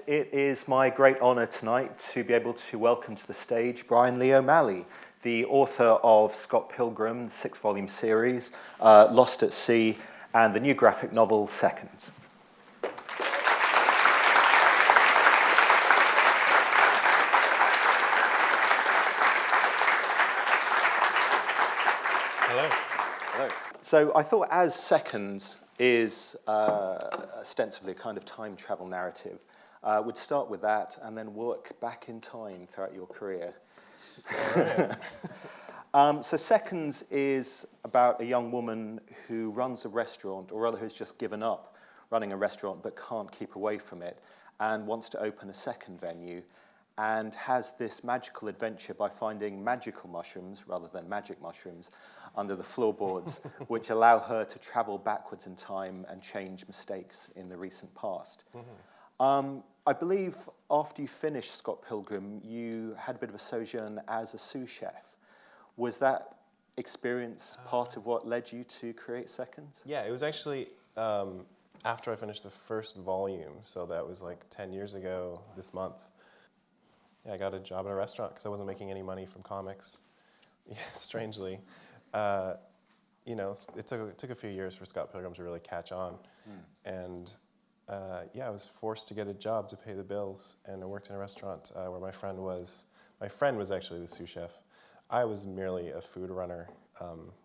it is my great honor tonight to be able to welcome to the stage Bryan Lee O'Malley, the author of Scott Pilgrim, the 6-volume series, Lost at Sea, and the new graphic novel, Seconds. Hello. Hello. So I thought, as Seconds is ostensibly a kind of time travel narrative, we'd start with that and then work back in time throughout your career. So Seconds is about a young woman who runs a restaurant, or rather who's just given up running a restaurant but can't keep away from it and wants to open a second venue, and has this magical adventure by finding magical mushrooms rather than magic mushrooms under the floorboards, which allow her to travel backwards in time and change mistakes in the recent past. Mm-hmm. I believe after you finished Scott Pilgrim, you had a bit of a sojourn as a sous chef. Was that experience part of what led you to create Seconds? Yeah, it was actually after I finished the first volume, so that was like 10 years ago this month. Yeah, I got a job at a restaurant because I wasn't making any money from comics. Yeah, strangely. It took a few years for Scott Pilgrim to really catch on. And I was forced to get a job to pay the bills, and I worked in a restaurant where my friend was actually the sous chef. I was merely a food runner,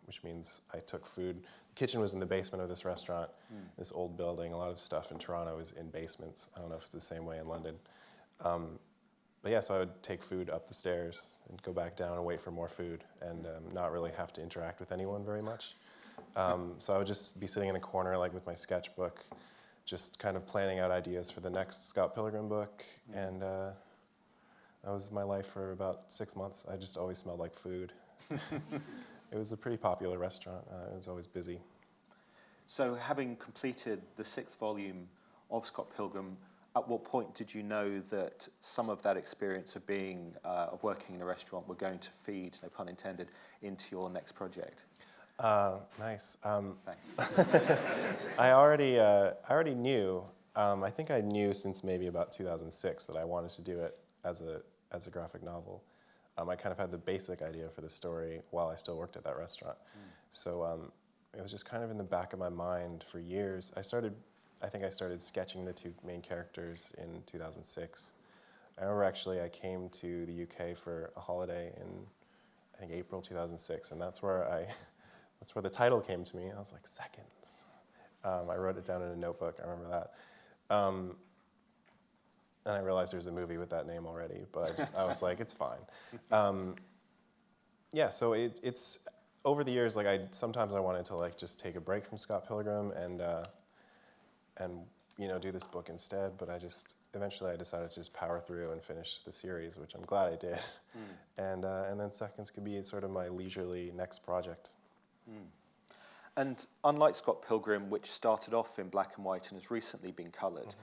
which means I took food. The kitchen was in the basement of this restaurant, this old building. A lot of stuff in Toronto is in basements. I don't know if it's the same way in London. So I would take food up the stairs and go back down and wait for more food and not really have to interact with anyone very much. So I would just be sitting in a corner like with my sketchbook, just kind of planning out ideas for the next Scott Pilgrim book. And that was my life for about 6 months. I just always smelled like food. It was a pretty popular restaurant. It was always busy. So having completed the 6th volume of Scott Pilgrim, at what point did you know that some of that experience of working in a restaurant were going to feed, no pun intended, into your next project? Nice. Thanks. I already knew. I think I knew since maybe about 2006 that I wanted to do it as a graphic novel. I kind of had the basic idea for the story while I still worked at that restaurant. So it was just kind of in the back of my mind for years. I think I started sketching the 2 main characters in 2006. I remember actually I came to the UK for a holiday in, I think, April 2006, and that's where the title came to me. I was like, Seconds. I wrote it down in a notebook, I remember that. And I realized there's a movie with that name already, but I was like, it's fine. So it's over the years, like sometimes I wanted to like just take a break from Scott Pilgrim and do this book instead, but eventually I decided to just power through and finish the series, which I'm glad I did. And then Seconds could be sort of my leisurely next project. And unlike Scott Pilgrim, which started off in black and white and has recently been coloured,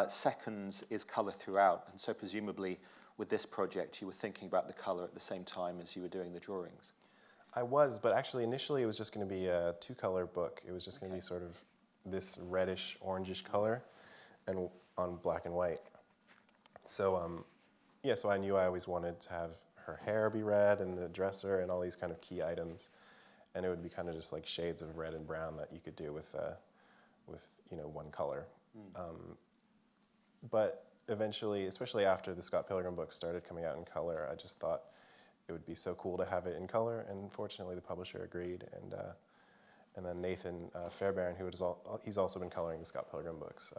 Seconds is colour throughout, and so presumably with this project you were thinking about the colour at the same time as you were doing the drawings. I was, but actually initially it was just going to be a 2-color book. It was just going to be sort of this reddish, orangish color and on black and white. So so I knew I always wanted to have her hair be red and the dresser and all these kind of key items. And it would be kind of just like shades of red and brown that you could do with one color. But eventually, especially after the Scott Pilgrim books started coming out in color, I just thought it would be so cool to have it in color. And fortunately, the publisher agreed. And then Nathan Fairbairn, he's also been coloring the Scott Pilgrim books.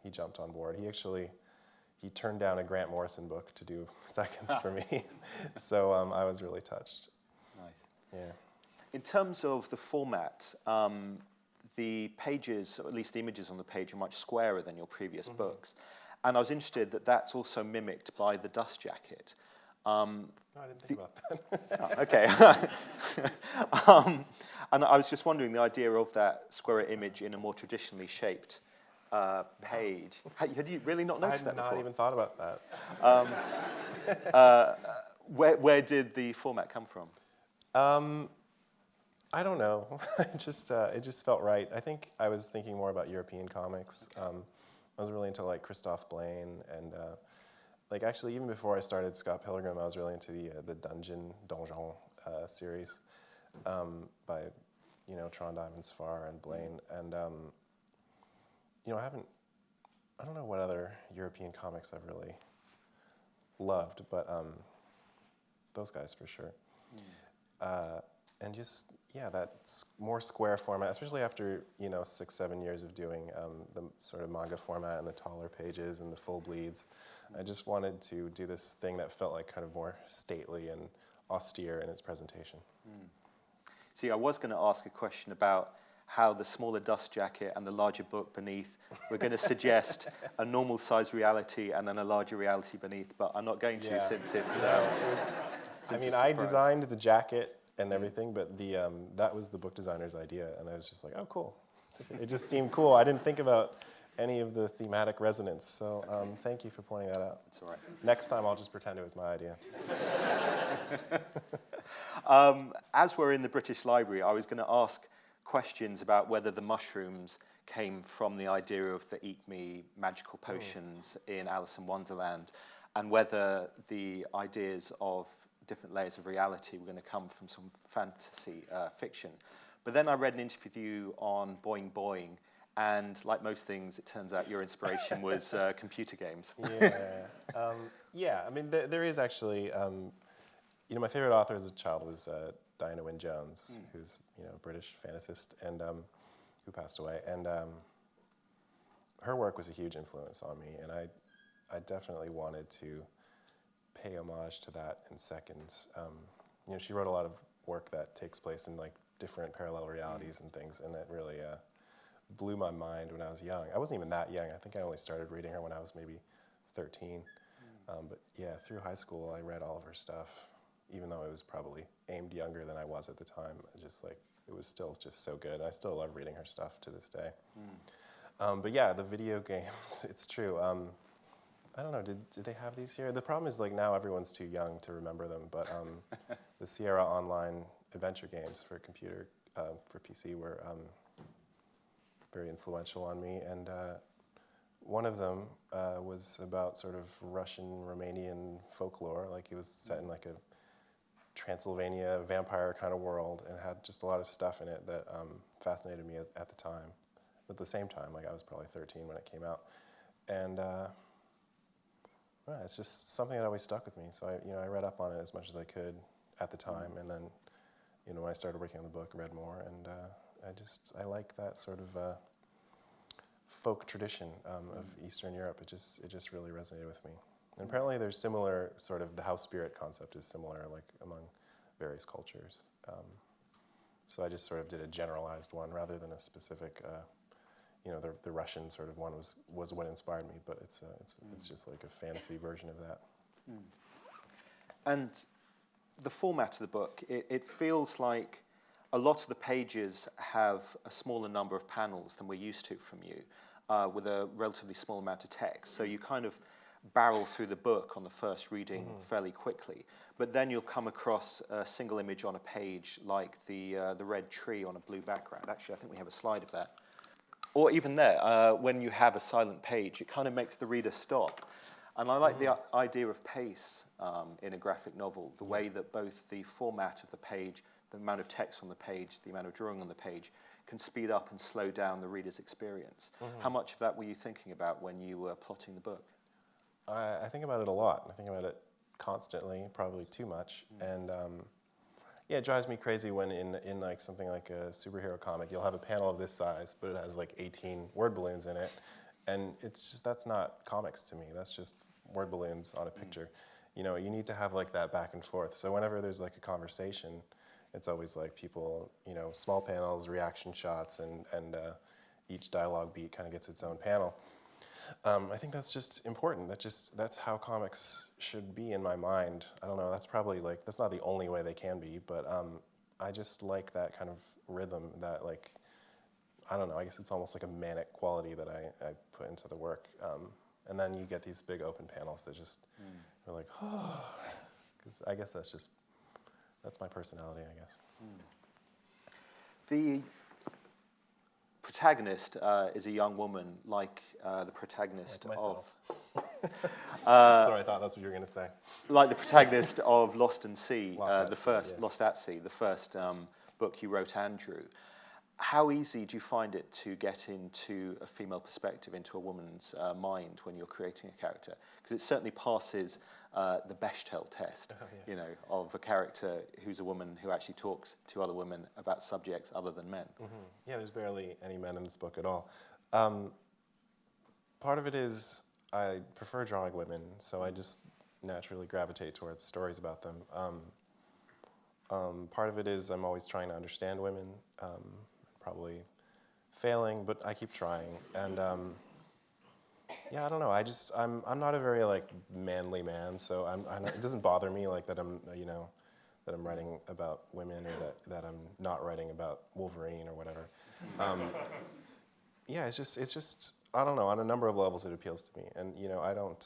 He jumped on board. He turned down a Grant Morrison book to do Seconds for me. So I was really touched. Nice. Yeah. In terms of the format, the pages, or at least the images on the page, are much squarer than your previous books. And I was interested that that's also mimicked by the dust jacket. No, I didn't think about that. Oh, okay. And I was just wondering the idea of that squarer image in a more traditionally shaped page. Had you really not noticed that before? I had not even thought about that. Where did the format come from? I don't know. It just felt right. I think I was thinking more about European comics. I was really into like Christophe Blaine and like actually even before I started Scott Pilgrim, I was really into the Donjon series by Trond Diamond Svar and Blaine, and I don't know what other European comics I've really loved, but those guys for sure. And just, yeah, that more square format, especially after, 6-7 years of doing the sort of manga format and the taller pages and the full bleeds. I just wanted to do this thing that felt like kind of more stately and austere in its presentation. See, I was going to ask a question about how the smaller dust jacket and the larger book beneath were going to suggest a normal size reality and then a larger reality beneath, but I'm not going to since it's... I designed the jacket and everything, but that was the book designer's idea, and I was just like, oh, cool. It just seemed cool. I didn't think about any of the thematic resonance, so thank you for pointing that out. That's all right. Next time, I'll just pretend it was my idea. As we're in the British Library, I was going to ask questions about whether the mushrooms came from the idea of the Eat Me magical potions in Alice in Wonderland, and whether the ideas of different layers of reality were going to come from some fantasy fiction. But then I read an interview on Boing Boing, and like most things, it turns out your inspiration was computer games. I mean, there is actually, my favorite author as a child was Diana Wynne Jones, who's a British fantasist and who passed away, and her work was a huge influence on me, and I definitely wanted to pay homage to that in seconds. She wrote a lot of work that takes place in like different parallel realities and things, and it really blew my mind when I was young. I wasn't even that young. I think I only started reading her when I was maybe 13. But yeah, through high school, I read all of her stuff, even though it was probably aimed younger than I was at the time. It was still just so good. I still love reading her stuff to this day. But yeah, the video games, it's true. I don't know, did they have these here? The problem is like now everyone's too young to remember them, but the Sierra Online adventure games for computer, for PC were very influential on me, and one of them was about sort of Russian-Romanian folklore, like it was set in like a Transylvania vampire kind of world and had just a lot of stuff in it that fascinated me at the time. At the same time, like I was probably 13 when it came out, and it's just something that always stuck with me. So I read up on it as much as I could at the time, and then when I started working on the book, I read more, and I like that sort of folk tradition of Eastern Europe. It just really resonated with me. And apparently there's similar sort of, the house spirit concept is similar like among various cultures. So I just sort of did a generalized one rather than a specific, the Russian sort of one was what inspired me, but it's just like a fantasy version of that. And the format of the book, it feels like a lot of the pages have a smaller number of panels than we're used to from you, with a relatively small amount of text. So you kind of barrel through the book on the first reading fairly quickly, but then you'll come across a single image on a page like the red tree on a blue background. Actually, I think we have a slide of that. Or even there, when you have a silent page, it kind of makes the reader stop. And I like the idea of pace in a graphic novel, the way that both the format of the page, the amount of text on the page, the amount of drawing on the page, can speed up and slow down the reader's experience. How much of that were you thinking about when you were plotting the book? I think about it a lot. I think about it constantly, probably too much. And it drives me crazy when in like something like a superhero comic, you'll have a panel of this size, but it has like 18 word balloons in it. And it's just, that's not comics to me. That's just word balloons on a picture. You need to have like that back and forth. So whenever there's like a conversation, it's always like people, small panels, reaction shots, and each dialogue beat kind of gets its own panel. I think that's just important. That's how comics should be in my mind. I don't know, that's probably like, that's not the only way they can be, but I just like that kind of rhythm, that like, I don't know, I guess it's almost like a manic quality that I put into the work. And then you get these big open panels that just are like, oh, because I guess that's my personality, I guess. The protagonist is a young woman, like the protagonist Like of... myself. Sorry, I thought that's what you were going to say. Like the protagonist of Lost at Sea, Lost Lost at Sea, the first book you wrote, Andrew. How easy do you find it to get into a female perspective, into a woman's mind when you're creating a character? Because it certainly passes the Bechdel test, you know, of a character who's a woman who actually talks to other women about subjects other than men. Yeah, there's barely any men in this book at all. Part of it is I prefer drawing women, so I just naturally gravitate towards stories about them. Part of it is I'm always trying to understand women, probably failing, but I keep trying. And yeah, I don't know. I'm not a very like manly man, so it doesn't bother me like that I'm that I'm writing about women, or that I'm not writing about Wolverine or whatever. Yeah, it's just I don't know. On a number of levels, it appeals to me, and you know I don't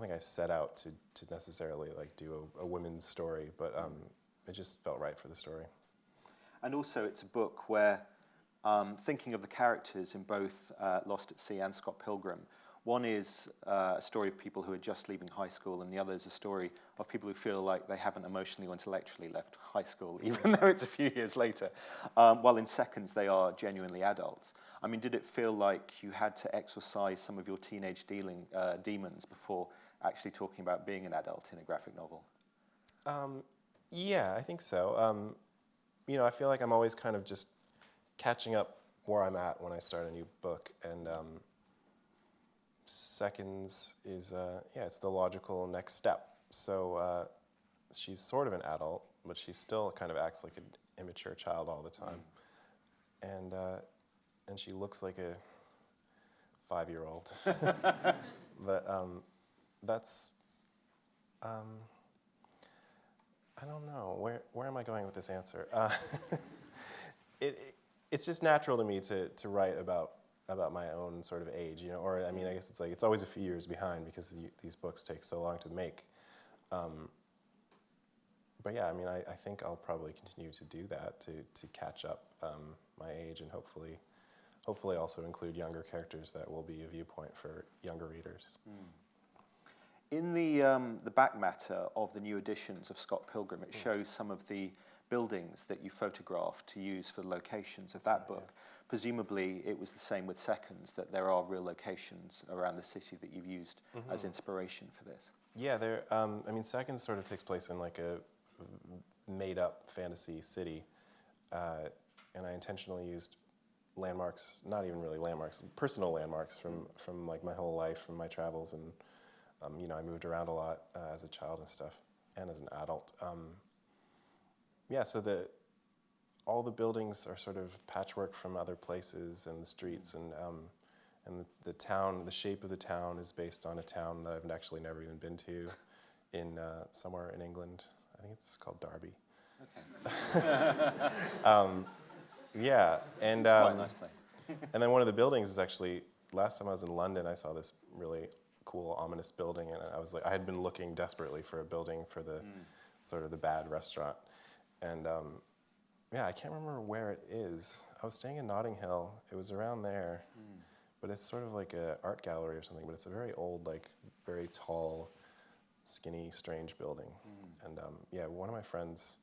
think I set out to necessarily like do a women's story, but it just felt right for the story. And also, it's a book where, thinking of the characters in both Lost at Sea and Scott Pilgrim, one is a story of people who are just leaving high school, and the other is a story of people who feel like they haven't emotionally or intellectually left high school, even though it's a few years later. While in Seconds, they are genuinely adults. I mean, did it feel like you had to exorcise some of your teenage demons before actually talking about being an adult in a graphic novel? Yeah, I think so. You know, I feel like I'm always kind of just catching up where I'm at when I start a new book, and Seconds is, it's the logical next step. So she's sort of an adult, but she still kind of acts like an immature child all the time, and she looks like a 5-year-old. But that's, I don't know, where am I going with this answer? It's just natural to me to write about my own sort of age, you know, or I mean, I guess it's like, it's always a few years behind because these books take so long to make. But yeah, I mean, I think I'll probably continue to do that, to catch up my age, and hopefully also include younger characters that will be a viewpoint for younger readers. In the back matter of the new editions of Scott Pilgrim, it shows some of the buildings that you photographed to use for the locations of that book. Yeah. Presumably, it was the same with Seconds, that there are real locations around the city that you've used as inspiration for this. Yeah, I mean, Seconds sort of takes place in like a made-up fantasy city, and I intentionally used landmarks, not even really landmarks, personal landmarks from like my whole life, from my travels, and you know, I moved around a lot as a child and stuff, and as an adult. Yeah, so all the buildings are sort of patchwork from other places, and the streets, and the town, the shape of the town is based on a town that I've actually never even been to, in somewhere in England. I think it's called Derby. Okay. Yeah, and it's quite a nice place. And then one of the buildings is actually, last time I was in London, I saw this really cool, ominous building, and I was like, I had been looking desperately for a building for the sort of the bad restaurant, and yeah, I can't remember where it is. I was staying in Notting Hill. It was around there, but it's sort of like an art gallery or something. But it's a very old, like very tall, skinny, strange building. And yeah, one of my friends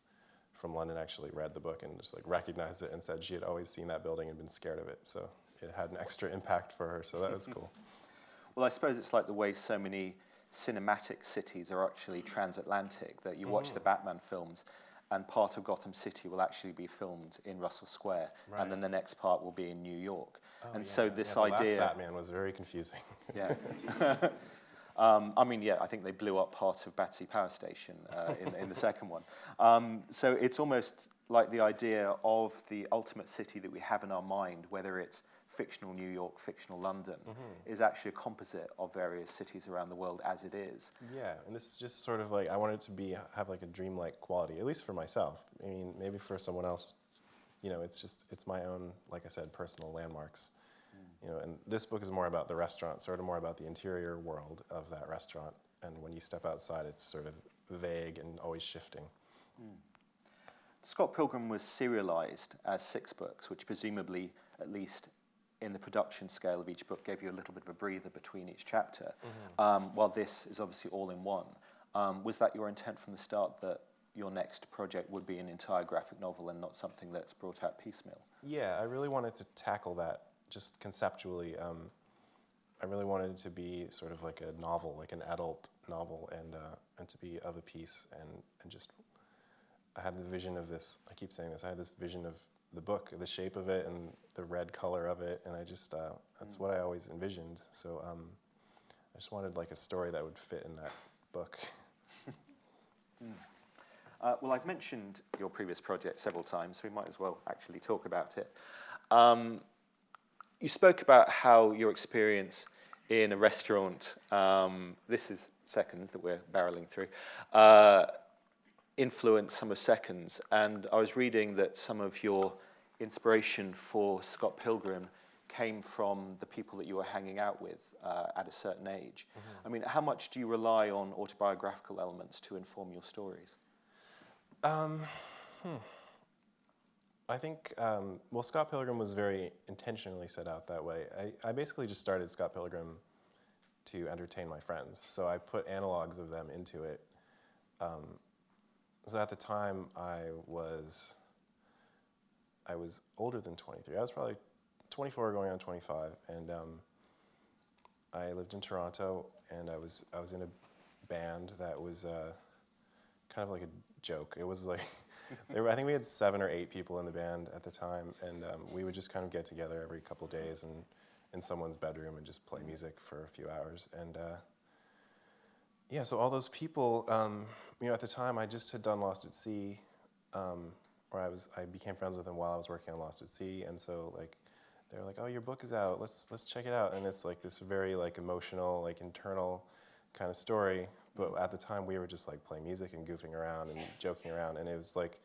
from London actually read the book and just like recognized it and said she had always seen that building and been scared of it. So it had an extra impact for her. So that was cool. Well, I suppose it's like the way so many cinematic cities are actually transatlantic, that you watch the Batman films and part of Gotham City will actually be filmed in Russell Square, right, and then the next part will be in New York. And so this idea... The last Batman was very confusing. Yeah. I mean, yeah, I think they blew up part of Battersea Power Station in the second one. So it's almost like the idea of the ultimate city that we have in our mind, whether it's fictional New York, fictional London, is actually a composite of various cities around the world as it is. Yeah, and this is just sort of like, I want it to have like a dreamlike quality, at least for myself. I mean, maybe for someone else, you know, it's my own, like I said, personal landmarks. You know, and this book is more about the restaurant, sort of more about the interior world of that restaurant. And when you step outside, it's sort of vague and always shifting. Scott Pilgrim was serialized as 6 books, which presumably, at least in the production scale of each book, gave you a little bit of a breather between each chapter, while this is obviously all in one. Was that your intent from the start, that your next project would be an entire graphic novel and not something that's brought out piecemeal? Yeah, I really wanted to tackle that just conceptually. I really wanted it to be sort of like a novel, like an adult novel, and to be of a piece, and just, I had the vision of this, I keep saying this, I had this vision of the book, the shape of it, and the red color of it, and I just, that's what I always envisioned, so I just wanted like a story that would fit in that book. Well, I've mentioned your previous project several times, so we might as well actually talk about it. You spoke about how your experience in a restaurant, this is Seconds that we're barreling through, influenced some of Seconds, and I was reading that some of your inspiration for Scott Pilgrim came from the people that you were hanging out with at a certain age. I mean, how much do you rely on autobiographical elements to inform your stories? I think, well, Scott Pilgrim was very intentionally set out that way. I basically just started Scott Pilgrim to entertain my friends, so I put analogs of them into it. So at the time, I was older than 23. I was probably 24 going on 25, and I lived in Toronto, and I was in a band that was kind of like a joke. It was like, I think we had 7 or 8 people in the band at the time, and we would just kind of get together every couple of days and in someone's bedroom and just play music for a few hours. And yeah, so all those people, you know, at the time I just had done Lost at Sea, where I became friends with them while I was working on Lost at Sea, and so like they were like, "Oh, your book is out. Let's check it out." And it's like this very like emotional, like internal kind of story. But at the time, we were just like playing music and goofing around and joking around, and it was like,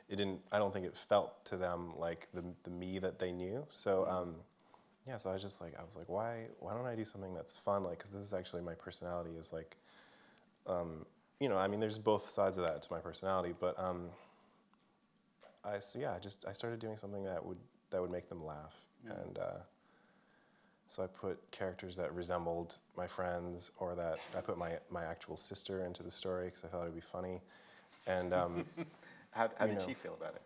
I don't think it felt to them like the me that they knew. So yeah, so I was like, why don't I do something that's fun? Like, because this is actually my personality is like, you know, I mean, there's both sides of that to my personality, but I started doing something that would make them laugh, and so I put characters that resembled my friends, or that I put my actual sister into the story because I thought it would be funny. And How did she feel about it?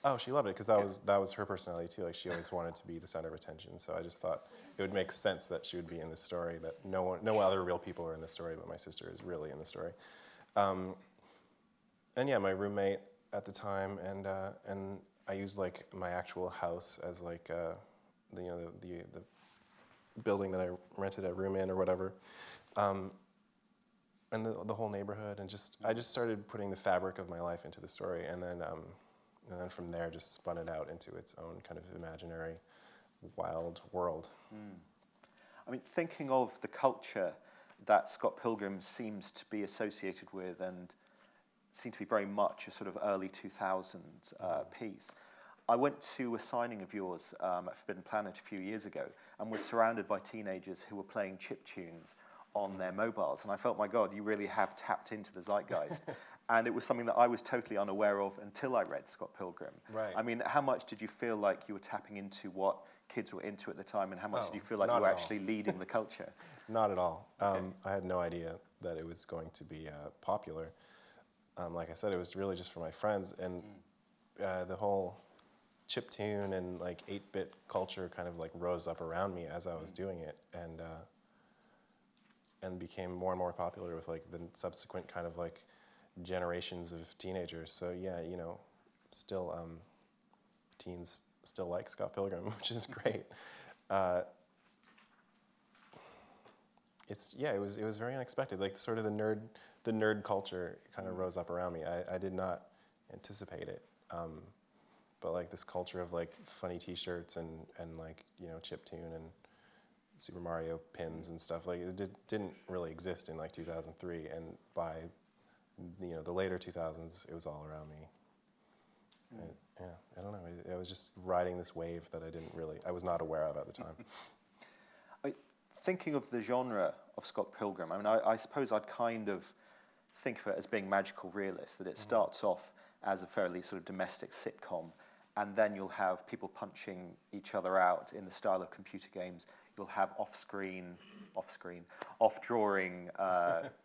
oh, she loved it because that was her personality too. Like, she always wanted to be the center of attention. So I just thought it would make sense that she would be in this story. That no other real people are in this story, but my sister is really in the story. And yeah, my roommate at the time, and I used like my actual house as like the building that I rented a room in or whatever, and the whole neighborhood, and I just started putting the fabric of my life into the story, and then from there just spun it out into its own kind of imaginary, wild world. I mean, thinking of the culture that Scott Pilgrim seems to be associated with, and seemed to be very much a sort of early 2000s piece. I went to a signing of yours at Forbidden Planet a few years ago, and was surrounded by teenagers who were playing chiptunes on their mobiles, and I felt, my God, you really have tapped into the zeitgeist. And it was something that I was totally unaware of until I read Scott Pilgrim. Right. I mean, how much did you feel like you were tapping into what kids were into at the time, and how much did you feel like you were actually leading the culture? Not at all. Okay. I had no idea that it was going to be popular. Like I said, it was really just for my friends, and the whole chiptune and like 8-bit culture kind of like rose up around me as I was doing it, and became more and more popular with like the subsequent kind of like generations of teenagers. So yeah, you know, still teens still like Scott Pilgrim, which is great. It was very unexpected. Like sort of the nerd culture kind of rose up around me. I did not anticipate it. But like this culture of like funny T-shirts and like, you know, chiptune and Super Mario pins and stuff, like it didn't really exist in like 2003, and by, you know, the later 2000s, it was all around me. And, yeah, I don't know. I was just riding this wave that I was not aware of at the time. Thinking of the genre of Scott Pilgrim, I mean, I suppose I'd kind of think of it as being magical realist, that it starts off as a fairly sort of domestic sitcom, and then you'll have people punching each other out in the style of computer games. You'll have off-drawing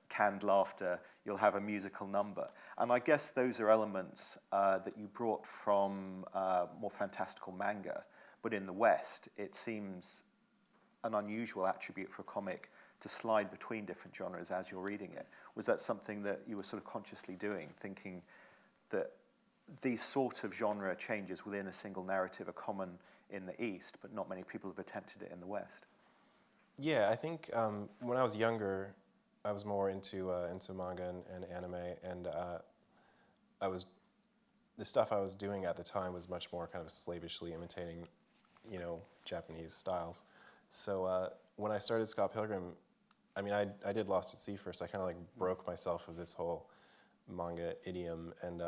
canned laughter. You'll have a musical number. And I guess those are elements that you brought from more fantastical manga. But in the West, it seems an unusual attribute for a comic to slide between different genres as you're reading it. Was that something that you were sort of consciously doing, thinking that these sort of genre changes within a single narrative are common in the East, but not many people have attempted it in the West? Yeah, I think when I was younger, I was more into manga and anime, and the stuff I was doing at the time was much more kind of slavishly imitating, Japanese styles. So when I started Scott Pilgrim, I mean, I did Lost at Sea first. I kind of like broke myself of this whole manga idiom, and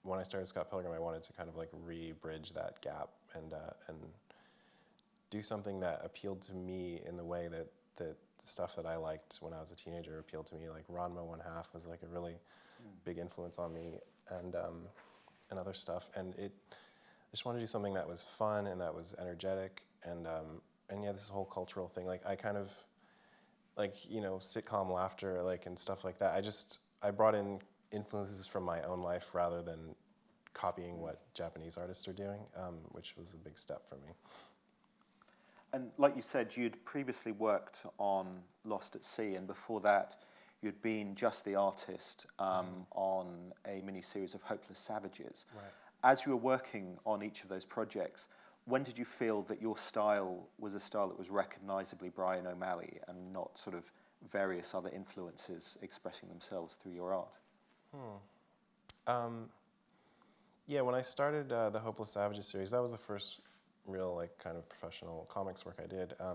when I started Scott Pilgrim, I wanted to kind of like re-bridge that gap and do something that appealed to me in the way that the stuff that I liked when I was a teenager appealed to me. Like Ranma One Half was like a really big influence on me, and other stuff. And I just wanted to do something that was fun and that was energetic, and yeah, this whole cultural thing. Like I kind of sitcom laughter, like, and stuff like that. I brought in influences from my own life rather than copying what Japanese artists are doing, which was a big step for me. And like you said, you'd previously worked on Lost at Sea, and before that, you'd been just the artist on a mini-series of Hopeless Savages. Right. As you were working on each of those projects, when did you feel that your style was a style that was recognizably Bryan O'Malley and not sort of various other influences expressing themselves through your art? Yeah, when I started the Hopeless Savages series, that was the first real kind of professional comics work I did. I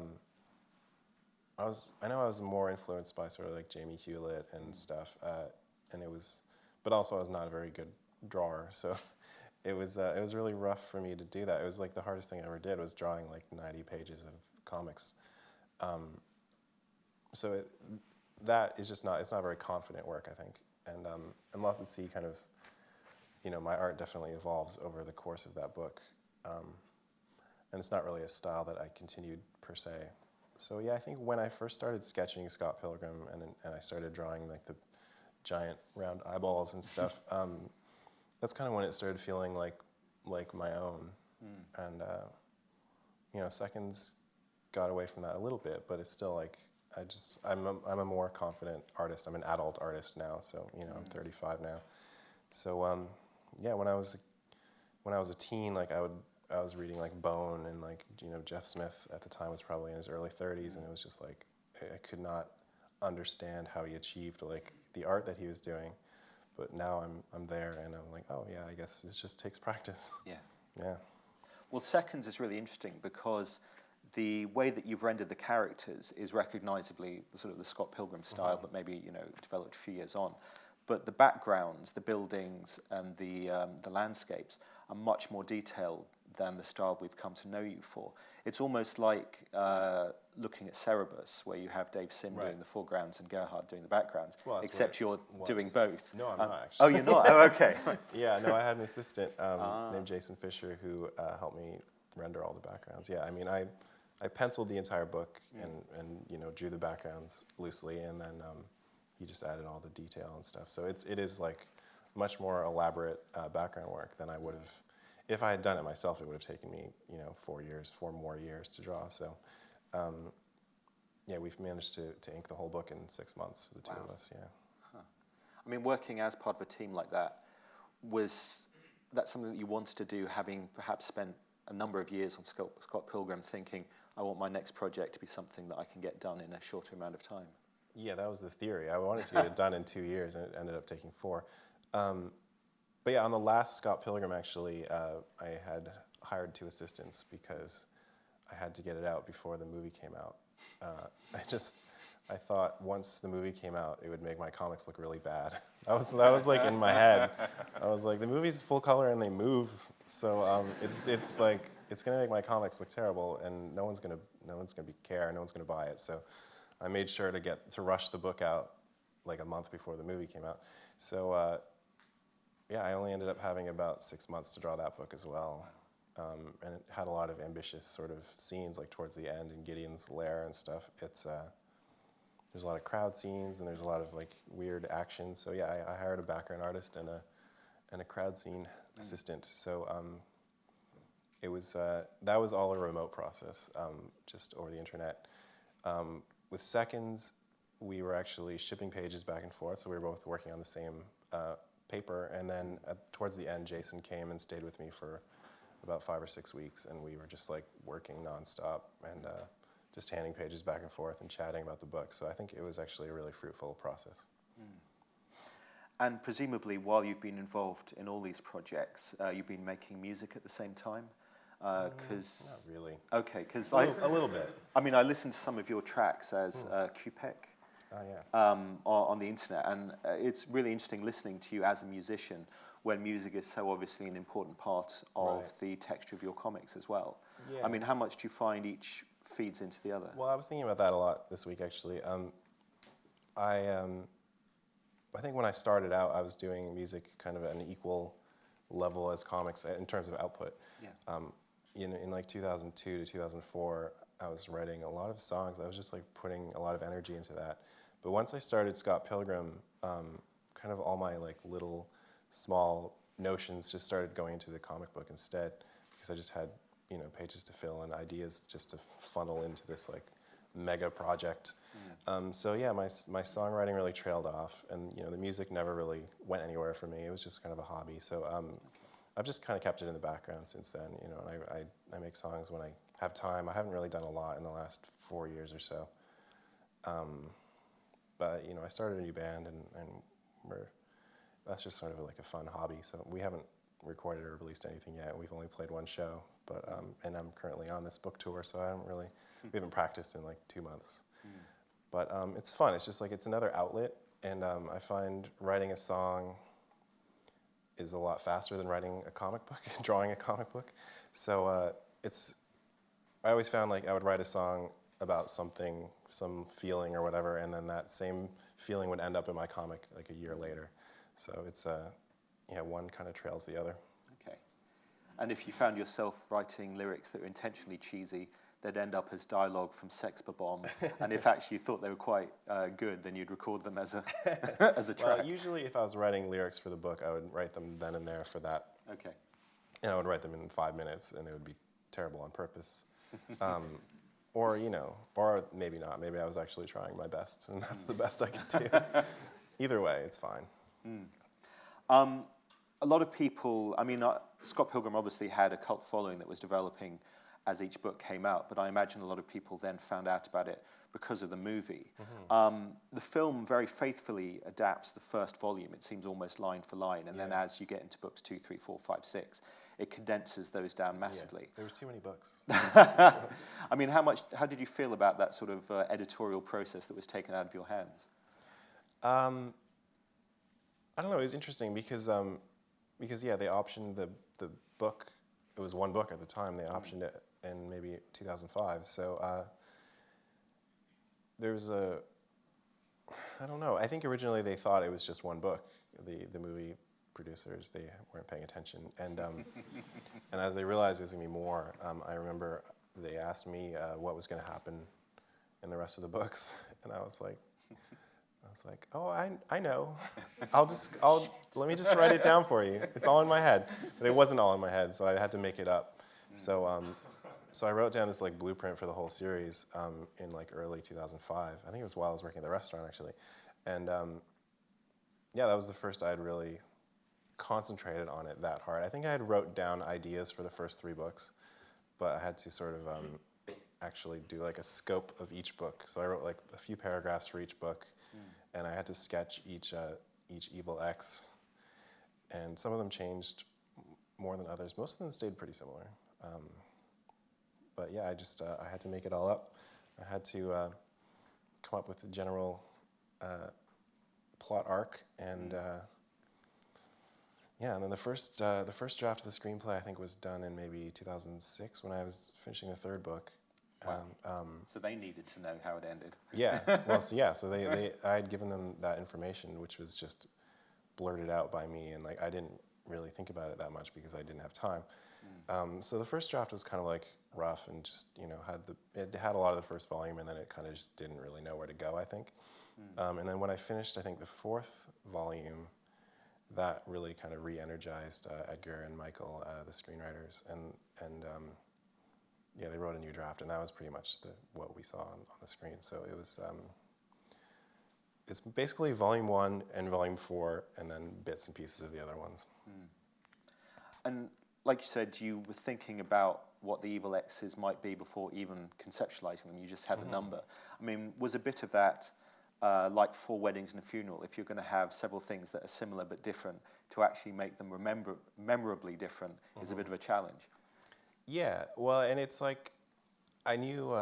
know I was more influenced by sort of like Jamie Hewlett and stuff, but also I was not a very good drawer, so it was really rough for me to do that. It was like the hardest thing I ever did was drawing like 90 pages of comics. So that is just it's not very confident work, I think. And Lost at Sea kind of, my art definitely evolves over the course of that book. And it's not really a style that I continued per se. So yeah, I think when I first started sketching Scott Pilgrim and I started drawing like the giant round eyeballs and stuff, that's kind of when it started feeling like my own. And Seconds got away from that a little bit, but it's still like I'm a more confident artist. I'm an adult artist now, so I'm 35 now. So yeah, when I was a teen, like I was reading like Bone, and like Jeff Smith at the time was probably in his early 30s, and it was just like I could not understand how he achieved like the art that he was doing. But now I'm there, and I'm like, oh yeah, I guess it just takes practice. Yeah. Yeah. Well, Seconds is really interesting because the way that you've rendered the characters is recognizably sort of the Scott Pilgrim style, but maybe developed a few years on. But the backgrounds, the buildings, and the landscapes are much more detailed than the style we've come to know you for. It's almost like looking at Cerebus, where you have Dave Sim doing the foregrounds and Gerhard doing the backgrounds, except you're doing both. No, I'm not actually. Oh, you're not? Oh, okay. Yeah, no, I had an assistant named Jason Fisher who helped me render all the backgrounds. Yeah, I mean, I penciled the entire book and drew the backgrounds loosely, and then he just added all the detail and stuff. So it is like much more elaborate background work than I would have. If I had done it myself, it would have taken me 4 more years to draw. So yeah, we've managed to ink the whole book in 6 months, the two of us. Yeah. Huh. I mean, working as part of a team like that, was that something that you wanted to do, having perhaps spent a number of years on Scott Pilgrim, thinking, I want my next project to be something that I can get done in a shorter amount of time? Yeah, that was the theory. I wanted to get it done in 2 years, and it ended up taking 4. But yeah, on the last Scott Pilgrim, actually, I had hired 2 assistants because I had to get it out before the movie came out. I thought once the movie came out, it would make my comics look really bad. That was like in my head. I was like, the movie's full color and they move, so it's like it's gonna make my comics look terrible, and no one's gonna care, no one's gonna buy it. So I made sure to rush the book out like a month before the movie came out. So yeah, I only ended up having about 6 months to draw that book as well. And it had a lot of ambitious sort of scenes, like towards the end in Gideon's lair and stuff. It's there's a lot of crowd scenes and there's a lot of like weird action. So yeah, I hired a background artist and a crowd scene assistant. So it was that was all a remote process, just over the internet. With Seconds, we were actually shipping pages back and forth, so we were both working on the same paper. And then towards the end, Jason came and stayed with me for about 5 or 6 weeks, and we were just like working nonstop and just handing pages back and forth and chatting about the book. So I think it was actually a really fruitful process. And presumably, while you've been involved in all these projects, you've been making music at the same time? Not really. Okay, because A little bit. I mean, I listened to some of your tracks as Cupec on the internet, and it's really interesting listening to you as a musician when music is so obviously an important part of the texture of your comics as well. Yeah. I mean, how much do you find each feeds into the other? Well, I was thinking about that a lot this week, actually. I think when I started out, I was doing music kind of at an equal level as comics in terms of output. Yeah. In like 2002 to 2004, I was writing a lot of songs. I was just like putting a lot of energy into that. But once I started Scott Pilgrim, kind of all my like little small notions just started going into the comic book instead, because I just had, pages to fill and ideas just to funnel into this like mega project. So yeah, my songwriting really trailed off, and the music never really went anywhere for me. It was just kind of a hobby. So I've just kind of kept it in the background since then. And I make songs when I have time. I haven't really done a lot in the last 4 years or so. But I started a new band, and that's just sort of like a fun hobby. So we haven't recorded or released anything yet. We've only played one show, but and I'm currently on this book tour, so we haven't practiced in like 2 months. But it's fun. It's just like it's another outlet, and I find writing a song is a lot faster than writing a comic book, drawing a comic book. So I always found like I would write a song about something, some feeling or whatever, and then that same feeling would end up in my comic like a year later. So it's one kind of trails the other. Okay. And if you found yourself writing lyrics that were intentionally cheesy, they'd end up as dialogue from Sex Bomb. And if actually you thought they were quite good, then you'd record them as a as a track. Well, usually if I was writing lyrics for the book, I would write them then and there for that. Okay. And I would write them in 5 minutes, and it would be terrible on purpose. Or maybe not. Maybe I was actually trying my best, and that's the best I could do. Either way, it's fine. A lot of people, Scott Pilgrim obviously had a cult following that was developing as each book came out, but I imagine a lot of people then found out about it because of the movie. The film very faithfully adapts the first volume. It seems almost line for line, and then as you get into books 2, 3, 4, 5, 6, it condenses those down massively. There were too many books. I mean, how did you feel about that sort of editorial process that was taken out of your hands? I don't know. It was interesting because they optioned the book. It was one book at the time. They optioned it in maybe 2005. So there was I don't know. I think originally they thought it was just one book. The movie producers, they weren't paying attention, and and as they realized there was gonna be more, I remember they asked me what was gonna happen in the rest of the books, and I was like, oh, I know. Let me just write it down for you. It's all in my head, but it wasn't all in my head, so I had to make it up. So I wrote down this like blueprint for the whole series in like early 2005. I think it was while I was working at the restaurant actually, and that was the first I'd really concentrated on it that hard. I think I had wrote down ideas for the first 3 books, but I had to sort of actually do like a scope of each book. So I wrote like a few paragraphs for each book, and I had to sketch each evil ex, and some of them changed more than others. Most of them stayed pretty similar. But yeah, I had to make it all up. I had to come up with the general plot arc, and and then the first draft of the screenplay I think was done in maybe 2006 when I was finishing the 3rd book. Wow. So they needed to know how it ended. Yeah. Well, so I had given them that information, which was just blurted out by me, and like I didn't really think about it that much because I didn't have time. So the first draft was kind of like rough and just, you know, it had a lot of the first volume, and then it kind of just didn't really know where to go, I think. And then when I finished, I think the fourth volume, that really kind of re-energized Edgar and Michael, the screenwriters, and yeah, they wrote a new draft, and that was pretty much what we saw on the screen. So it was, it's basically volume 1 and volume 4, and then bits and pieces of the other ones. And like you said, you were thinking about what the evil exes might be before even conceptualizing them. You just had the number. I mean, was a bit of that like 4 Weddings and a Funeral? If you're going to have several things that are similar but different, to actually make them memorably different is a bit of a challenge. Yeah, well, and it's like, I knew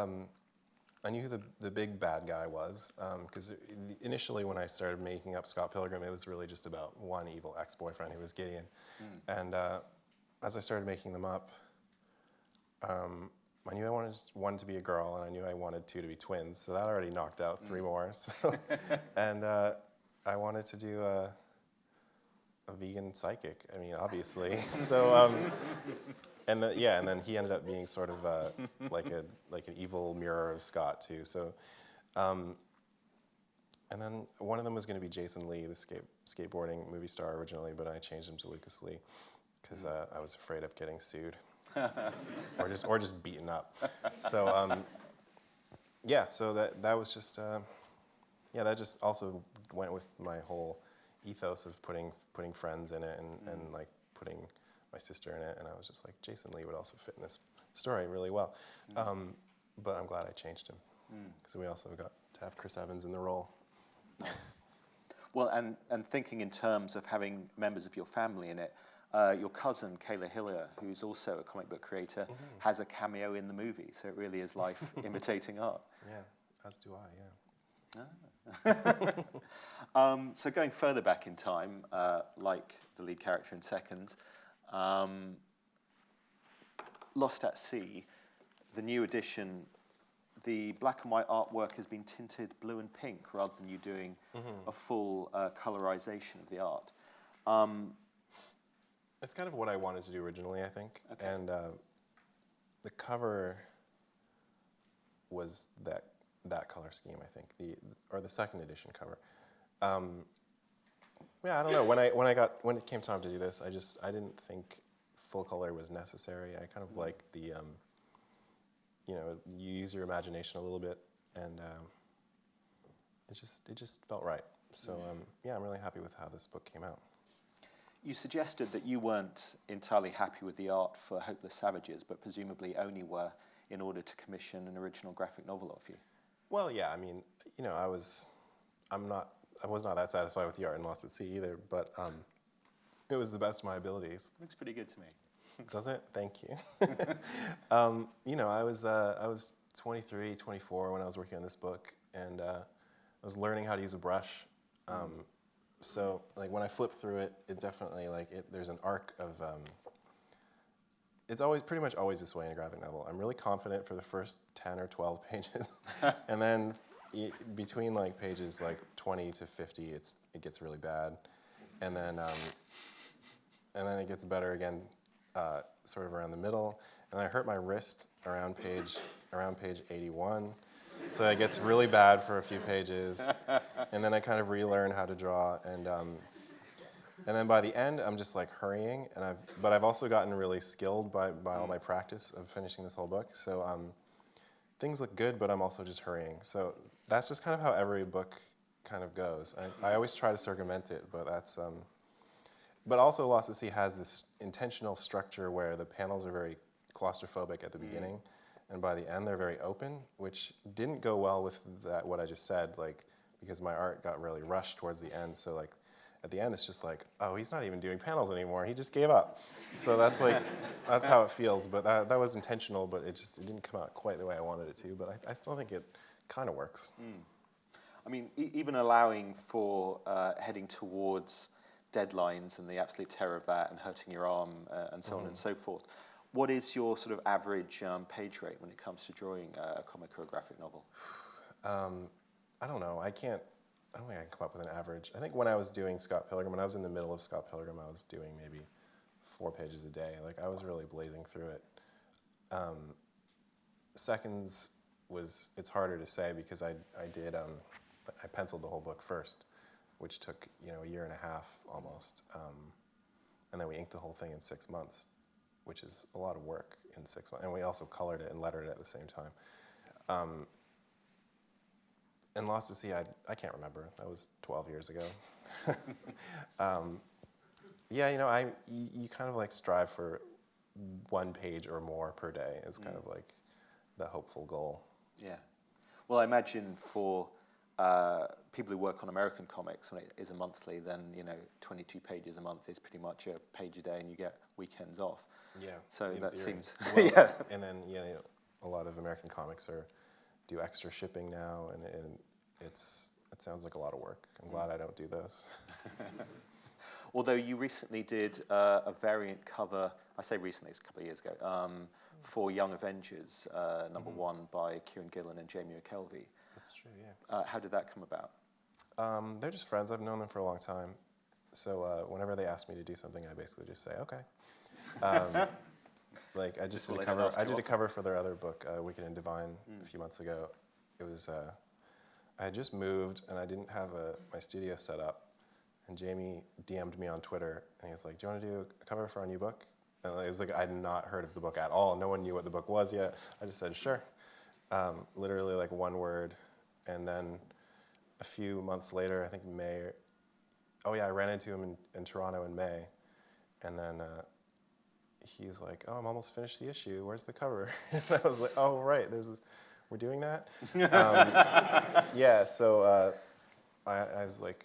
who the big bad guy was, because initially when I started making up Scott Pilgrim, it was really just about one evil ex-boyfriend who was Gideon. And as I started making them up, I knew I wanted one to be a girl, and I knew I wanted 2 to be twins, so that already knocked out 3 more. So, and I wanted to do a vegan psychic, I mean, obviously. So, and then he ended up being sort of like an evil mirror of Scott too. So, and then one of them was going to be Jason Lee, the skateboarding movie star originally, but I changed him to Lucas Lee because I was afraid of getting sued, or just beaten up. So yeah, so that was just yeah, that just also went with my whole ethos of putting friends in it and like putting my sister in it, and I was just like, Jason Lee would also fit in this story really well. But I'm glad I changed him, because we also got to have Chris Evans in the role. Well, and thinking in terms of having members of your family in it, your cousin, Kayla Hiller, who's also a comic book creator, has a cameo in the movie, so it really is life imitating art. Yeah, as do I, yeah. So going further back in time, like the lead character in Seconds, Lost at Sea, the new edition, the black and white artwork has been tinted blue and pink rather than you doing a full colorization of the art. It's kind of what I wanted to do originally, I think. Okay. And the cover was that color scheme, I think, or the second edition cover. Yeah, I don't know. When it came time to do this, I didn't think full color was necessary. I kind of like the, you know, you use your imagination a little bit, and it just felt right. So yeah, I'm really happy with how this book came out. You suggested that you weren't entirely happy with the art for Hopeless Savages, but presumably only were in order to commission an original graphic novel of you. Well, yeah, I mean, you know, I was not that satisfied with the art in Lost at Sea either, but it was the best of my abilities. Looks pretty good to me. Does it? Thank you. You know, I was 23, 24 when I was working on this book, and I was learning how to use a brush. So, like, when I flip through it, it definitely, like, there's an arc of, it's pretty much always this way in a graphic novel. I'm really confident for the first 10 or 12 pages, and then between, like, pages, like, 20 to 50, it gets really bad, and then it gets better again, sort of around the middle, and I hurt my wrist around page 81. So it gets really bad for a few pages, and then I kind of relearn how to draw, and then by the end, I'm just like hurrying, but I've also gotten really skilled by all my practice of finishing this whole book. So things look good, but I'm also just hurrying. So that's just kind of how every book kind of goes. I always try to circumvent it, but that's. But also, Lost at Sea has this intentional structure where the panels are very claustrophobic at the beginning. And by the end, they're very open, which didn't go well with what I just said, like, because my art got really rushed towards the end. So, like, at the end, it's just like, oh, he's not even doing panels anymore. He just gave up. So that's like, that's how it feels. But that was intentional, but it didn't come out quite the way I wanted it to. But I still think it kind of works. I mean, even allowing for heading towards deadlines and the absolute terror of that and hurting your arm and so on and so forth. What is your sort of average page rate when it comes to drawing a comic or a graphic novel? I don't know. I can't I don't think I can come up with an average. I think when I was doing Scott Pilgrim, when I was in the middle of Scott Pilgrim, I was doing maybe 4 pages a day. Like I was really blazing through it. Seconds it's harder to say because I penciled the whole book first, which took a year and a half almost, and then we inked the whole thing in 6 months, which is a lot of work in 6 months. And we also colored it and lettered it at the same time. And Lost to Sea, I can't remember. That was 12 years ago. Yeah, you kind of like strive for 1 page or more per day. It's kind of like the hopeful goal. Yeah. Well, I imagine for people who work on American comics, when it is a monthly, then 22 pages a month is pretty much a page a day, and you get weekends off. Yeah. So that theory. seems Well, yeah. And then a lot of American comics do extra shipping now, and it sounds like a lot of work. I'm glad I don't do those. Although you recently did a variant cover, I say recently, it's a couple of years ago, for Young Avengers, #1 by Kieran Gillen and Jamie McKelvey. That's true, yeah. How did that come about? They're just friends. I've known them for a long time. So whenever they ask me to do something, I basically just say, okay. Like I just did a cover. I did a cover for their other book, Wicked and Divine, a few months ago. It was I had just moved and I didn't have my studio set up. And Jamie DM'd me on Twitter and he was like, "Do you want to do a cover for our new book?" And it was like I'd not heard of the book at all. No one knew what the book was yet. I just said sure. Literally like 1 word, and then a few months later, I think May. Oh yeah, I ran into him in Toronto in May, and then. He's like, "Oh, I'm almost finished the issue. Where's the cover?" And I was like, "Oh, right. We're doing that." Yeah. So I was like,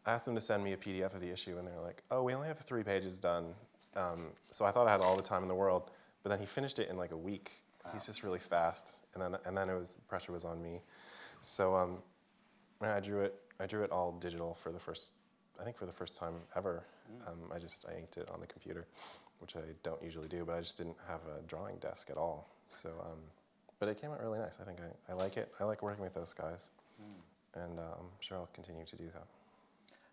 I asked them to send me a PDF of the issue, and they're like, "Oh, we only have 3 pages done." So I thought I had all the time in the world, but then he finished it in like a week. Wow. He's just really fast, and then pressure was on me. So I drew it all digital for the first time ever. I inked it on the computer, which I don't usually do, but I just didn't have a drawing desk at all. So, but it came out really nice. I think I like it. I like working with those guys, and I'm sure I'll continue to do that.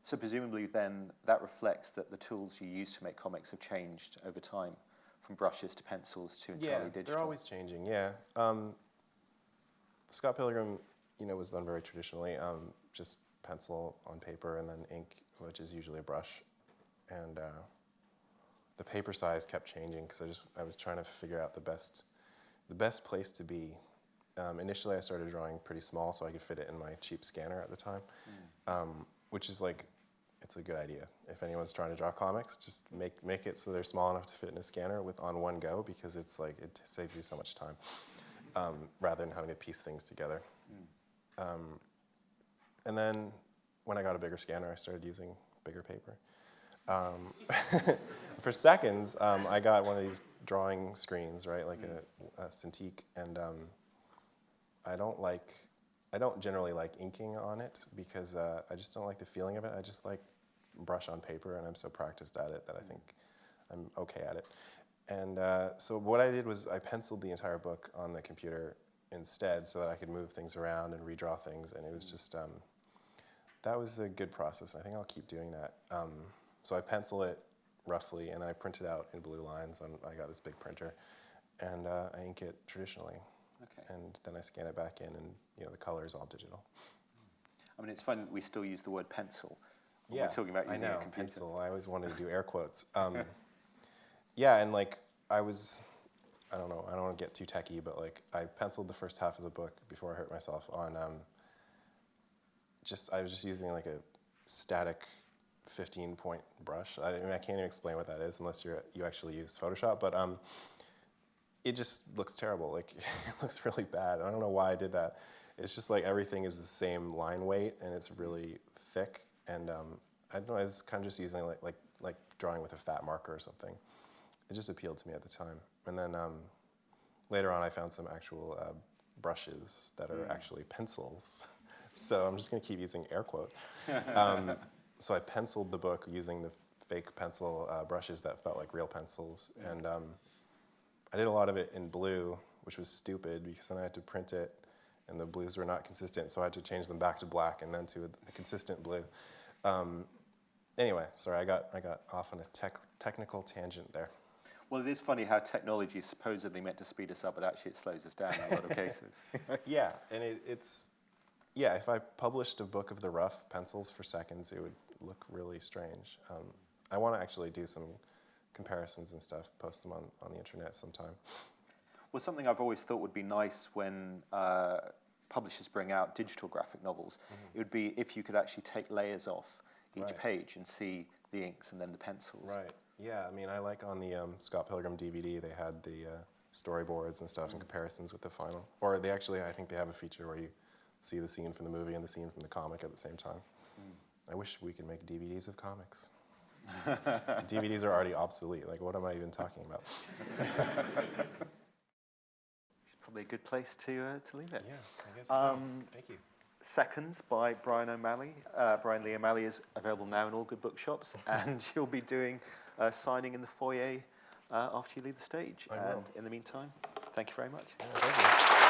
So presumably then that reflects that the tools you use to make comics have changed over time, from brushes to pencils to entirely digital. They're always changing, yeah. Scott Pilgrim, was done very traditionally, just pencil on paper and then ink, which is usually a brush. And the paper size kept changing because I was trying to figure out the best place to be. Initially, I started drawing pretty small so I could fit it in my cheap scanner at the time, which is like, it's a good idea. If anyone's trying to draw comics, just make it so they're small enough to fit in a scanner on one go, because it's like it saves you so much time rather than having to piece things together. And then when I got a bigger scanner, I started using bigger paper. For Seconds, I got one of these drawing screens, right, like a Cintiq, and I don't generally like inking on it because I just don't like the feeling of it. I just like brush on paper, and I'm so practiced at it that I think I'm okay at it. And so what I did was I penciled the entire book on the computer instead so that I could move things around and redraw things, and it was just, that was a good process. I think I'll keep doing that. So I pencil it roughly, and I print it out in blue lines. I got this big printer, and I ink it traditionally. Okay. And then I scan it back in, and the color is all digital. I mean, it's fun that we still use the word pencil when we're talking about using a computer. Pencil. I always wanted to do air quotes. Yeah, and like I don't know, I don't want to get too techie, but like I penciled the first half of the book before I hurt myself on I was just using like a static 15-point brush. I can't even explain what that is unless you actually use Photoshop, but it just looks terrible. Like it looks really bad. I don't know why I did that. It's just like everything is the same line weight, and it's really thick. And I don't know. I was kind of just using like drawing with a fat marker or something. It just appealed to me at the time. And then later on, I found some actual brushes that are actually pencils. So I'm just going to keep using air quotes. So I penciled the book using the fake pencil brushes that felt like real pencils. And I did a lot of it in blue, which was stupid because then I had to print it and the blues were not consistent, so I had to change them back to black and then to a consistent blue. Anyway, sorry, I got off on a technical tangent there. Well, it is funny how technology is supposedly meant to speed us up, but actually it slows us down in a lot of cases. Yeah, and yeah, if I published a book of the rough pencils for seconds, it would look really strange. I want to actually do some comparisons and stuff, post them on the internet sometime. Well, something I've always thought would be nice when publishers bring out digital graphic novels, it would be if you could actually take layers off each page and see the inks and then the pencils. Right. Yeah, I mean, I like on the Scott Pilgrim DVD, they had the storyboards and stuff and comparisons with the final. Or they actually, I think they have a feature where you see the scene from the movie and the scene from the comic at the same time. I wish we could make DVDs of comics. DVDs are already obsolete. Like, what am I even talking about? Probably a good place to leave it. Yeah, I guess so. Thank you. Seconds by Bryan O'Malley. Bryan Lee O'Malley is available now in all good bookshops, and you'll be doing a signing in the foyer after you leave the stage. I and will. in the meantime, thank you very much. Yeah, thank you.